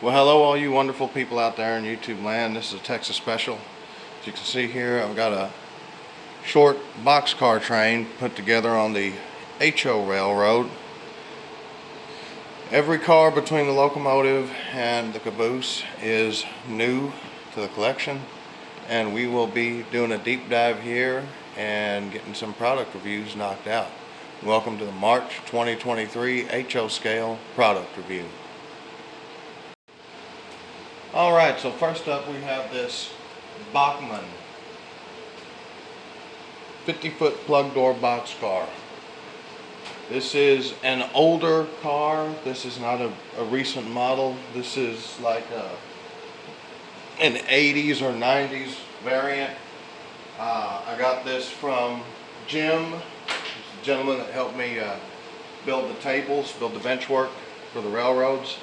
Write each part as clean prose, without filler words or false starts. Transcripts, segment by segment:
Well, hello all you wonderful people out there in YouTube land. This is a Texas special. As you can see here, I've got a short boxcar train put together on the HO Railroad. Every car between the locomotive and the caboose is new to the collection, and we will be doing a deep dive here and getting some product reviews knocked out. Welcome to the March 2023 HO Scale product review. Alright, so first up we have this Bachmann 50-foot plug door boxcar. This is an older car. This is not a recent model. This is like an 80s or 90s variant. I got this from Jim, the gentleman that helped me build the tables, build the bench work for the railroads.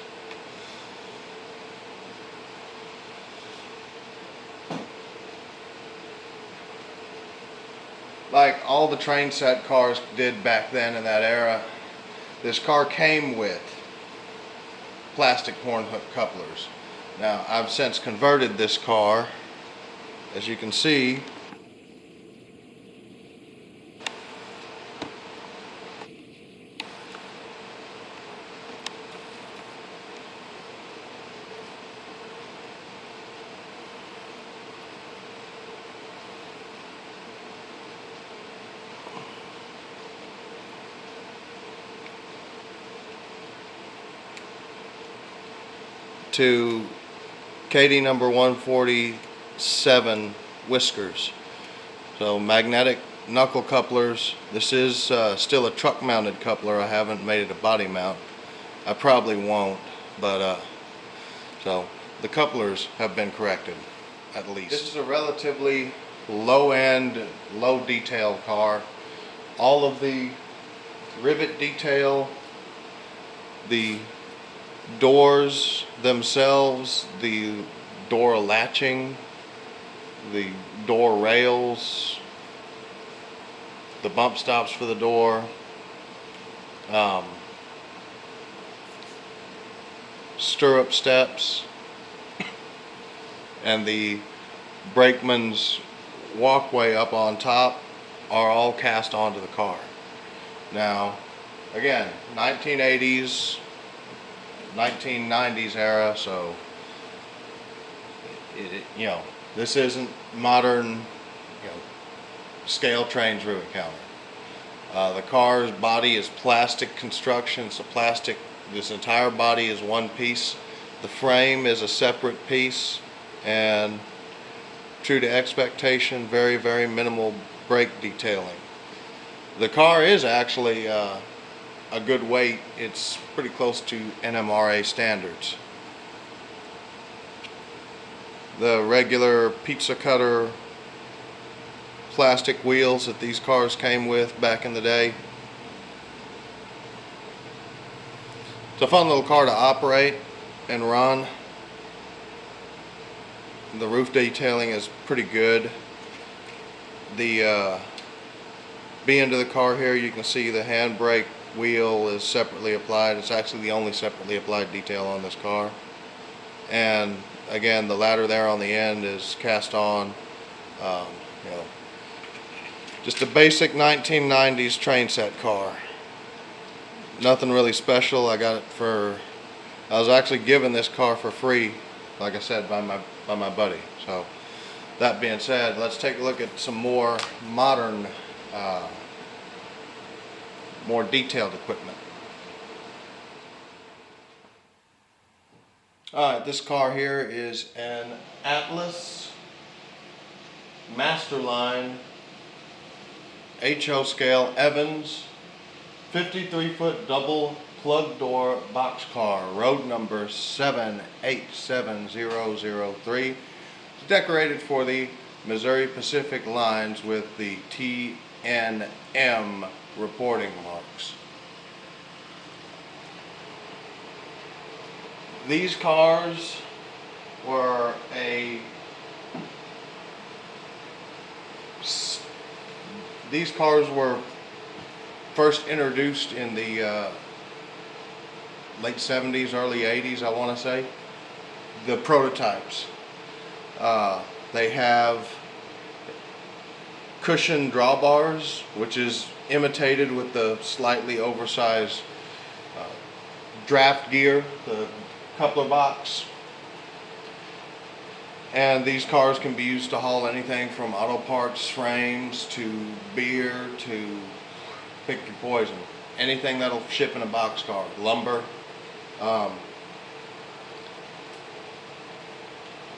Like all the train set cars did back then in that era, this car came with plastic horn hook couplers. Now I've since converted this car, as you can see, to KD number 147 whiskers. So magnetic knuckle couplers. This is still a truck mounted coupler. I haven't made it a body mount. I probably won't, but so the couplers have been corrected at least. This is a relatively low end, low detail car. All of the rivet detail, the doors themselves, the door latching, the door rails, the bump stops for the door, stirrup steps, and the brakeman's walkway up on top are all cast onto the car. Now, again, 1980s, 1990s era, so you know, this isn't modern, scale trains rivet counter. The car's body is plastic construction. It's a plastic. This entire body is one piece. The frame is a separate piece, and true to expectation, very, very minimal brake detailing. The car is actually a good weight. It's pretty close to NMRA standards. The regular pizza cutter plastic wheels that these cars came with back in the day. It's a fun little car to operate and run. The roof detailing is pretty good. The end of the car here, you can see the handbrake wheel is separately applied. It's actually the only separately applied detail on this car. And again, the ladder there on the end is cast on. Just a basic 1990s train set car. Nothing really special. I was actually given this car for free, like I said, by my buddy. So that being said, let's take a look at some more modern, more detailed equipment. Alright, this car here is an Atlas Masterline HO scale Evans 53-foot double plug door boxcar, road number 787003. It's decorated for the Missouri Pacific lines with the TNM reporting marks. These cars were first introduced in the late 70s, early 80s, I want to say. the prototypes. They have cushion drawbars, which is imitated with the slightly oversized draft gear, the coupler box. And these cars can be used to haul anything from auto parts, frames, to beer, to pick your poison. Anything that'll ship in a boxcar, lumber.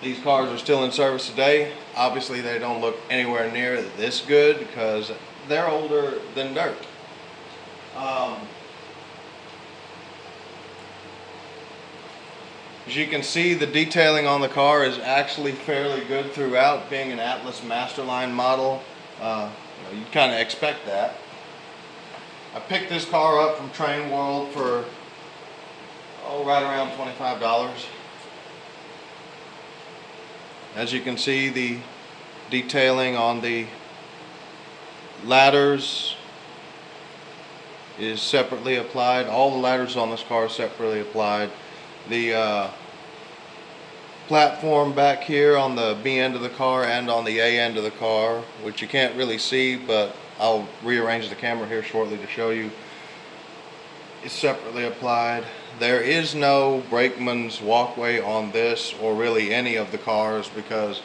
These cars are still in service today. Obviously they don't look anywhere near this good because they're older than dirt. As you can see, the detailing on the car is actually fairly good throughout. Being an Atlas Masterline model, you kind of expect that. I picked this car up from Train World for right around $25. As you can see, the detailing on the ladders is separately applied. All the ladders on this car are separately applied. The platform back here on the B end of the car and on the A end of the car, which you can't really see, but I'll rearrange the camera here shortly to show you, is separately applied. There is no brakeman's walkway on this or really any of the cars because,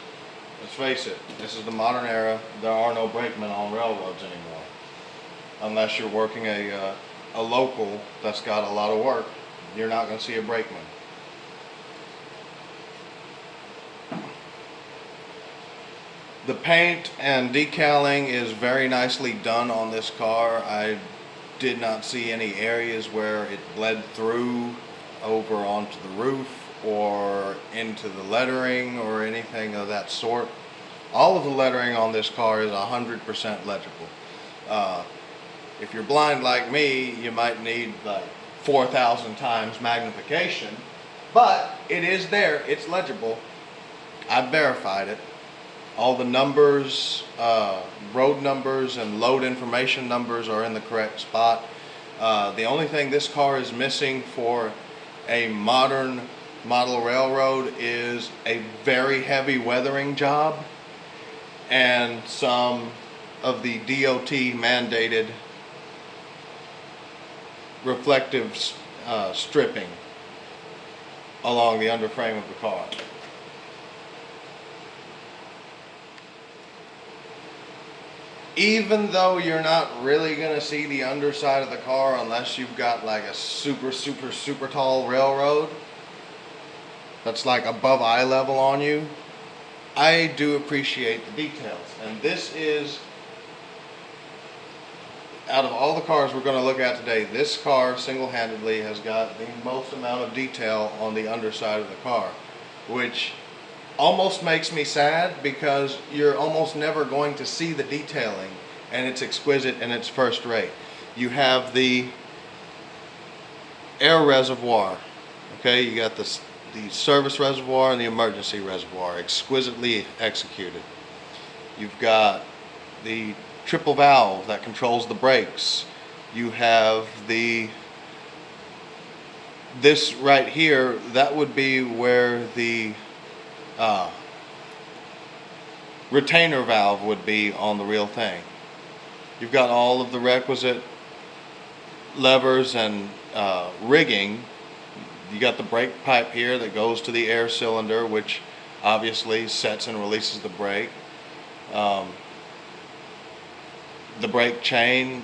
let's face it, this is the modern era. There are no brakemen on railroads anymore. Unless you're working a local that's got a lot of work, you're not going to see a brakeman. The paint and decaling is very nicely done on this car. I did not see any areas where it bled through over onto the roof or into the lettering or anything of that sort. All of the lettering on this car is 100% legible. If you're blind like me, you might need like 4,000 times magnification, but it is there, it's legible. I've verified it. All the numbers, road numbers and load information numbers are in the correct spot. The only thing this car is missing for a modern model railroad is a very heavy weathering job and some of the DOT mandated reflective stripping along the underframe of the car. Even though you're not really going to see the underside of the car unless you've got like a super tall railroad that's like above eye level on you, I do appreciate the details. And this is, out of all the cars we're going to look at today, this car single-handedly has got the most amount of detail on the underside of the car, which almost makes me sad because you're almost never going to see the detailing, and it's exquisite and it's first rate. You have the air reservoir, okay? You got the service reservoir and the emergency reservoir, exquisitely executed. You've got the triple valve that controls the brakes. You have this right here, that would be where the retainer valve would be on the real thing. You've got all of the requisite levers and rigging. You got the brake pipe here that goes to the air cylinder, which obviously sets and releases the brake. The brake chain,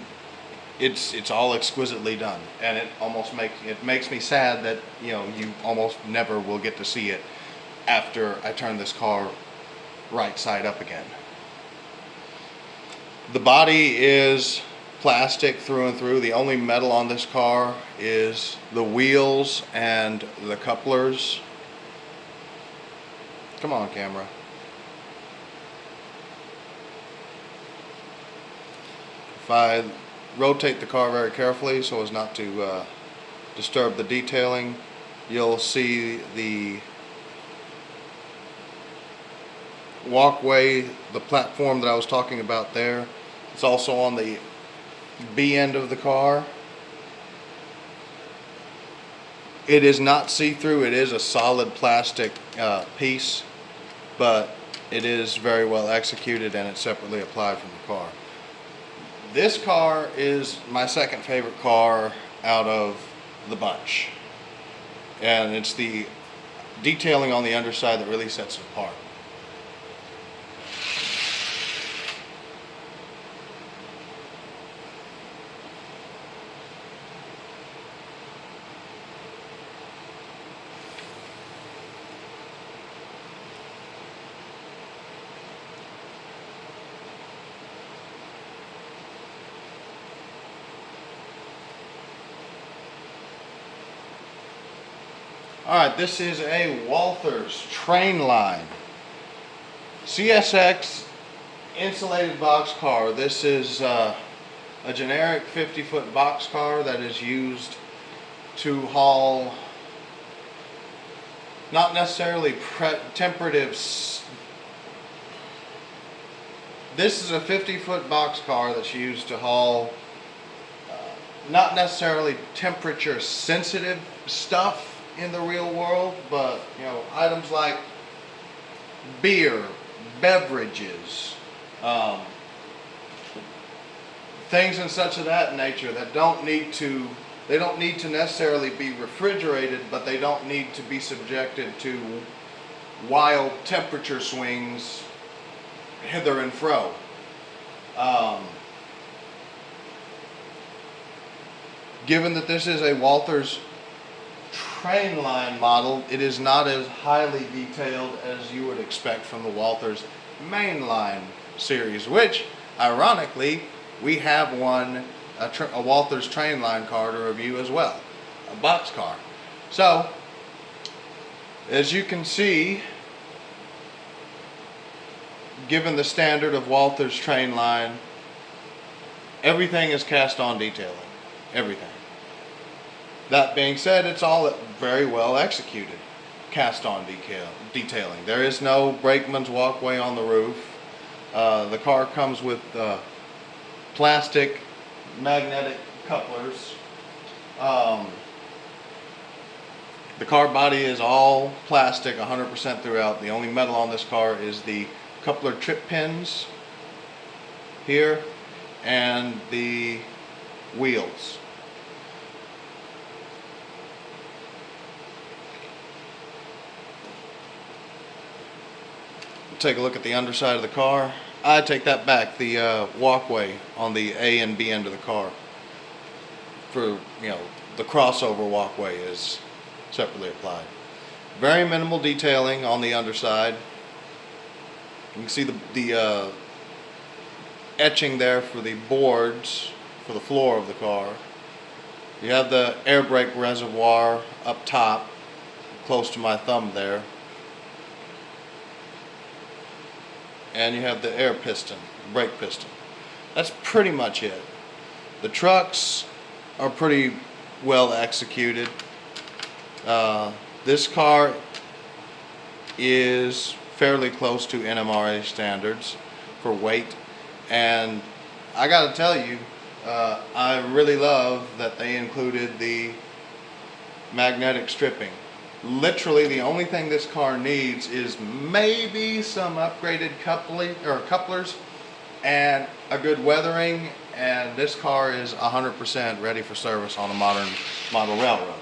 it's all exquisitely done, and it makes me sad that you almost never will get to see it after I turn this car right side up again. The body is plastic through and through. The only metal on this car is the wheels and the couplers. Come on, camera. If I rotate the car very carefully so as not to disturb the detailing, you'll see the walkway, the platform that I was talking about there. It's also on the B end of the car. It is not see-through. It is a solid plastic piece, but it is very well executed, and it's separately applied from the car. This car is my second favorite car out of the bunch, and it's the detailing on the underside that really sets it apart. Alright, this is a Walthers train line CSX insulated box car. This is a generic 50-foot box car that is used to haul not necessarily temperative. This is a 50-foot box car that's used to haul not necessarily temperature sensitive stuff in the real world, but items like beer, beverages, things and such of that nature that don't need to necessarily be refrigerated, but they don't need to be subjected to wild temperature swings hither and fro. Given that this is a Walthers train line model, it is not as highly detailed as you would expect from the Walthers mainline series, which ironically we have a Walthers train line car to review as well, a box car. So as you can see, given the standard of Walthers train line, everything is cast on detailing. Everything. That being said, it's all very well executed cast on detailing. There is no brakeman's walkway on the roof. The car comes with plastic magnetic couplers. The car body is all plastic 100% throughout. The only metal on this car is the coupler trip pins here and the wheels. Take a look at the underside of the car. I take that back. The walkway on the A and B end of the car, for the crossover walkway, is separately applied. Very minimal detailing on the underside. You can see the etching there for the boards for the floor of the car. You have the air brake reservoir up top, close to my thumb there. And you have the air piston, brake piston. That's pretty much it. The trucks are pretty well executed. This car is fairly close to NMRA standards for weight, and I gotta tell you, I really love that they included the magnetic stripping. Literally the only thing this car needs is maybe some upgraded couplers and a good weathering, and this car is 100% ready for service on a modern model railroad.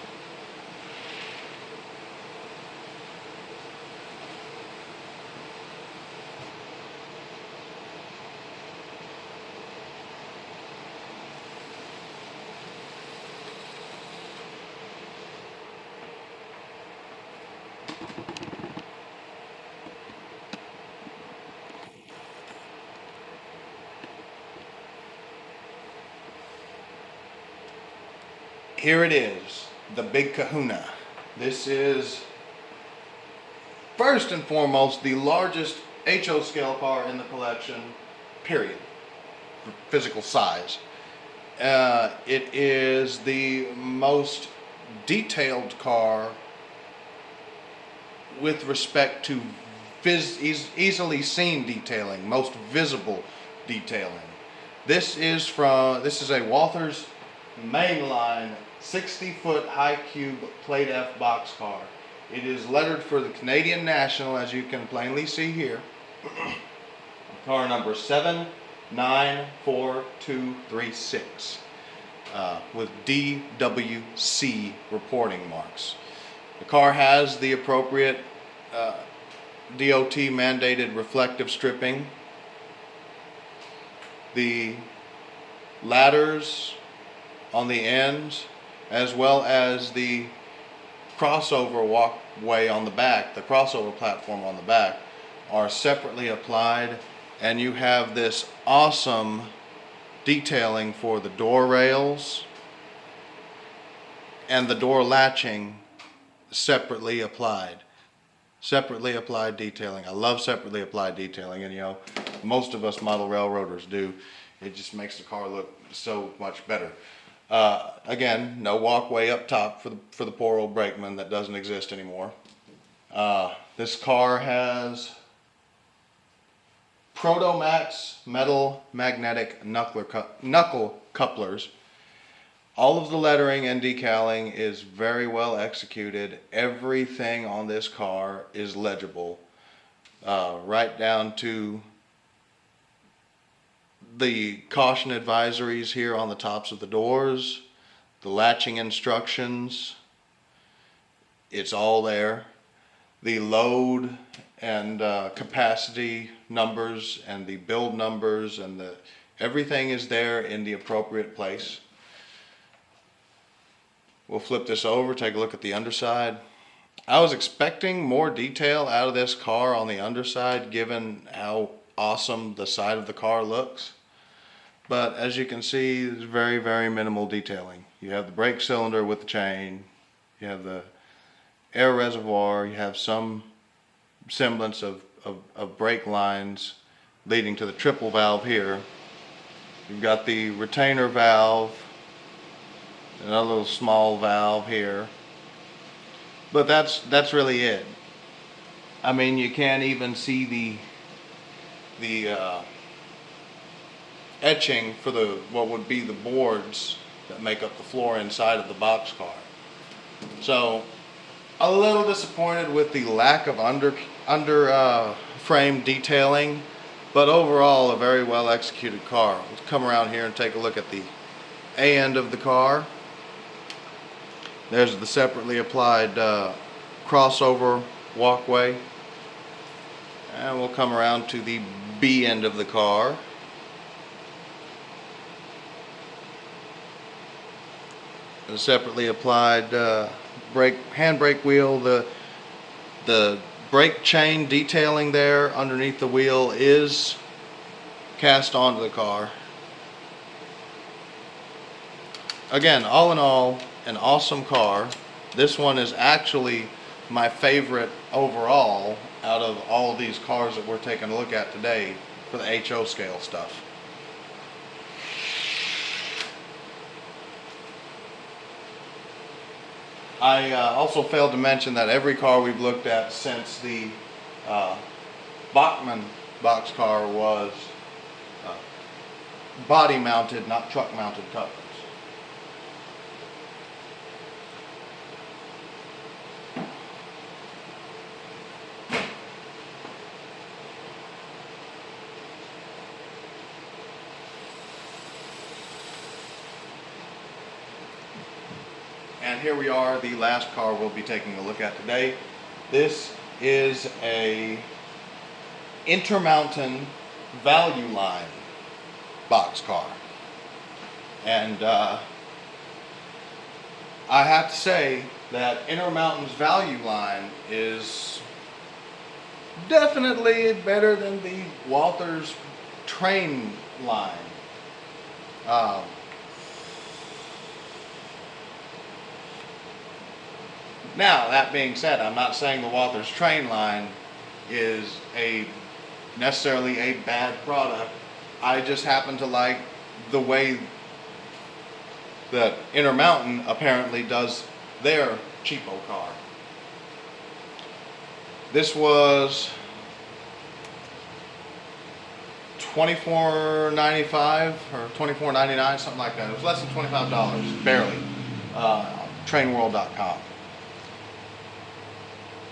Here it is, the big kahuna. This is first and foremost the largest HO scale car in the collection, period, for physical size. It is the most detailed car with respect to easily seen detailing, most visible detailing. This is a Walthers mainline 60-foot high cube Plate F boxcar. It is lettered for the Canadian National, as you can plainly see here. Car number 794236 with DWC reporting marks. The car has the appropriate DOT mandated reflective stripping. The ladders on the ends, as well as the crossover walkway on the back, the crossover platform on the back, are separately applied, and you have this awesome detailing for the door rails and the door latching separately applied. Separately applied detailing. I love separately applied detailing, and you know, most of us model railroaders do. It just makes the car look so much better. Again, no walkway up top for the poor old brakeman that doesn't exist anymore. This car has Protomax metal magnetic knuckle couplers. All of the lettering and decaling is very well executed. Everything on this car is legible, right down to the caution advisories here on the tops of the doors, the latching instructions. It's all there. The load and capacity numbers and the build numbers and everything is there in the appropriate place. We'll flip this over, take a look at the underside. I was expecting more detail out of this car on the underside, given how awesome the side of the car looks. But as you can see, there's very, very minimal detailing. You have the brake cylinder with the chain, you have the air reservoir, you have some semblance of brake lines leading to the triple valve here. You've got the retainer valve, another little small valve here, but that's really it. I mean, you can't even see the etching for what would be the boards that make up the floor inside of the boxcar. So a little disappointed with the lack of under frame detailing, but overall a very well executed car. Let's come around here and take a look at the A end of the car. There's the separately applied crossover walkway, and we'll come around to the B end of the car. The separately applied handbrake wheel, the brake chain detailing there underneath the wheel is cast onto the car. Again, all in all, an awesome car. This one is actually my favorite overall out of all of these cars that we're taking a look at today for the HO scale stuff. I also failed to mention that every car we've looked at since the Bachmann boxcar was body mounted, not truck mounted couplers. And here we are, the last car we'll be taking a look at today. This is a Intermountain Value Line boxcar. And I have to say that Intermountain's Value Line is definitely better than the Walthers train line. Now, that being said, I'm not saying the Walthers train line is necessarily a bad product. I just happen to like the way that Intermountain apparently does their cheapo car. This was $24.95 or $24.99, something like that. It was less than $25, barely. trainworld.com.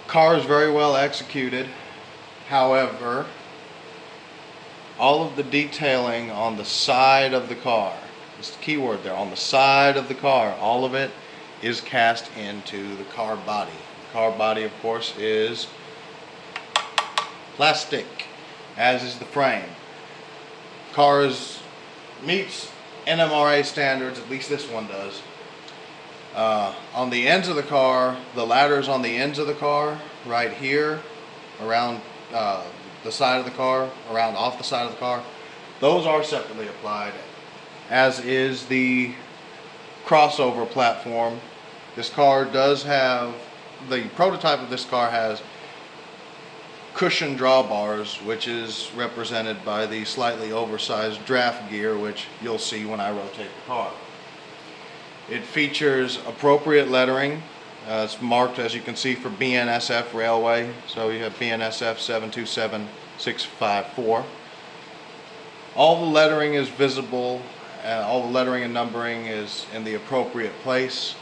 Car is very well executed. However, all of the detailing on the side of the car, it's the key word there, on the side of the car, all of it is cast into the car body. The car body, of course, is plastic, as is the frame. Cars meets NMRA standards, at least this one does. On the ends of the car, the ladders on the ends of the car, right here, around the side of the car, around off the side of the car, those are separately applied, as is the crossover platform. This car does have, the prototype of this car has cushion drawbars, which is represented by the slightly oversized draft gear, which you'll see when I rotate the car. It features appropriate lettering. It's marked, as you can see, for BNSF Railway. So you have BNSF 727654. All the lettering is visible. All the lettering and numbering is in the appropriate place.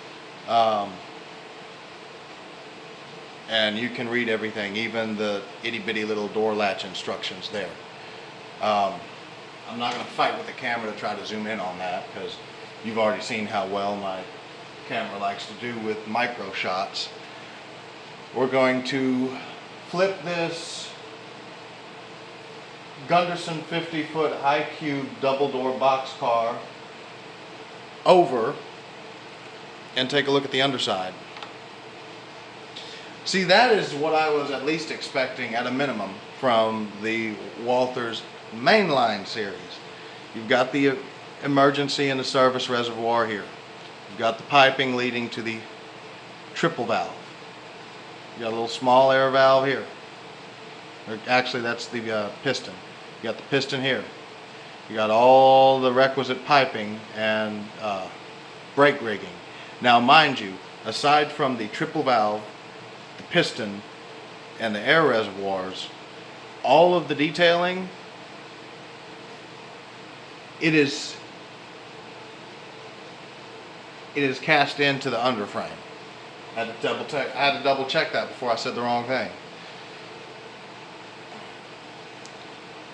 And you can read everything, even the itty-bitty little door latch instructions there. I'm not going to fight with the camera to try to zoom in on that, because you've already seen how well my camera likes to do with micro shots. We're going to flip this Gunderson 50-foot high cube double door boxcar over and take a look at the underside. See, that is what I was at least expecting at a minimum from the Walthers mainline series. You've got the emergency and the service reservoir here. You've got the piping leading to the triple valve. You got a little small air valve here. Or actually, that's the piston. You got the piston here. You got all the requisite piping and brake rigging. Now, mind you, aside from the triple valve, the piston, and the air reservoirs, all of the detailing, it is cast into the underframe. I had to double check that before I said the wrong thing.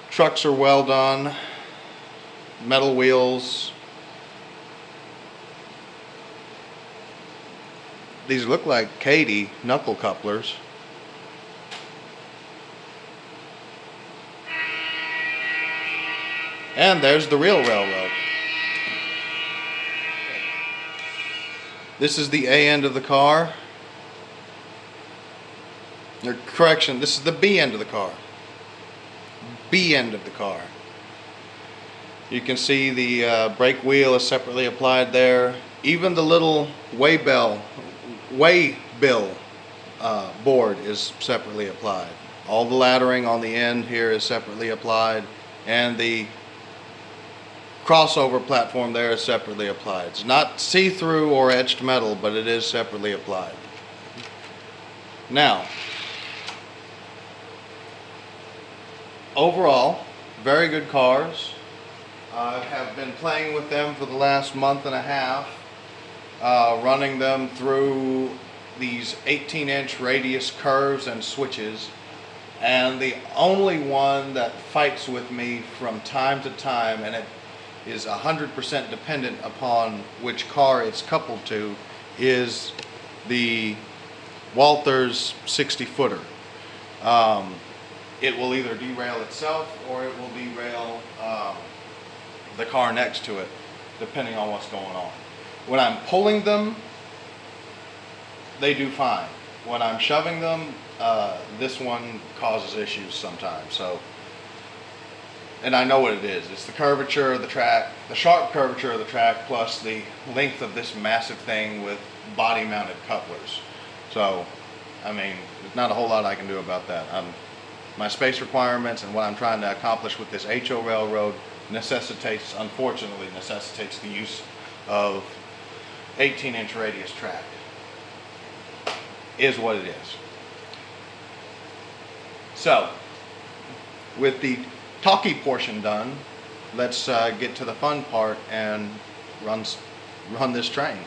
Trucks are well done. Metal wheels. These look like Katy knuckle couplers. And there's the real railroad. This is the A end of the car. Or correction, this is the B end of the car. B end of the car. You can see the brake wheel is separately applied there. Even the little waybill board is separately applied. All the laddering on the end here is separately applied, and the crossover platform there is separately applied. It's not see-through or etched metal, but it is separately applied. Now, overall, very good cars. I have been playing with them for the last month and a half, running them through these 18-inch radius curves and switches, and the only one that fights with me from time to time, and it is 100% dependent upon which car it's coupled to, is the Walthers 60-footer. It will either derail itself or it will derail the car next to it, depending on what's going on. When I'm pulling them, they do fine. When I'm shoving them, this one causes issues sometimes. So, and I know what it is. It's the curvature of the track, the sharp curvature of the track, plus the length of this massive thing with body-mounted couplers. So, I mean, there's not a whole lot I can do about that. My space requirements and what I'm trying to accomplish with this HO railroad unfortunately necessitates the use of 18-inch radius track. Is what it is. So, with the talky portion done, let's get to the fun part and run this train.